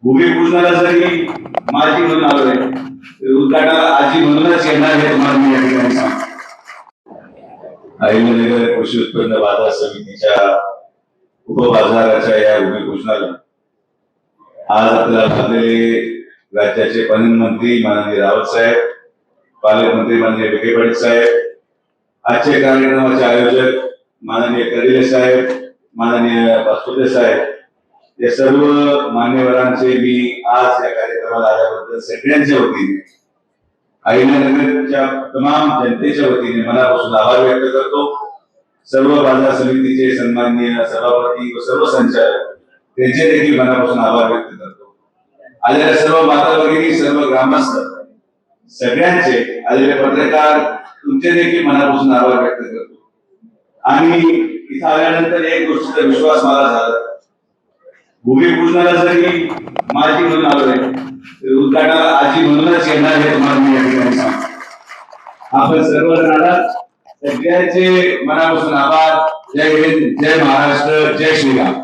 भूमिपूजनाला जरी माझी म्हणून आलोय, उद्घाटनाला आजी म्हणूनच येणार हे तुम्हाला मी या ठिकाणी सांगतो. अहिल्यानगर कृषी उत्पन्न बाजार समितीच्या उपबाजाराच्या या भूमिपूजनाला आज आपल्याला लाभलेले राज्याचे पणन मंत्री माननीय रावत साहेब, पालकमंत्री माननीय विखे पाटील साहेब, आजच्या कार्यक्रमाचे आयोजक माननीय कदिले साहेब, माननीय पाचपुते साहेब, या सर्व मान्यवरांचे मी आज या कार्यक्रमाला आल्याबद्दल सगळ्यांच्या वतीने, अहिल्यानगरच्या तमाम जनतेच्या वतीने मनापासून आभार व्यक्त करतो. सर्व बाजार समितीचे सन्माननीय सभापती व सर्व संचालक त्यांचे देखील मनापासून आभार व्यक्त करतो. आलेल्या सर्व माता भगिनी, सर्व ग्रामस्थ, सगळ्यांचे, आलेले पत्रकार, तुमचे देखील मनापासून आभार व्यक्त करतो. आणि इथं आल्यानंतर एक गोष्टीचा विश्वास मला झाला, भूमिपूजनाला जरी माझी म्हणून आलोय, उद्घाटनाला आजी म्हणूनच येणार हे तुम्हाला मी या ठिकाणी सांगतो. आपण सर्वजणांना सगळ्यांचे मनापासून आभार. जय हिंद, जय महाराष्ट्र, जय श्रीराम.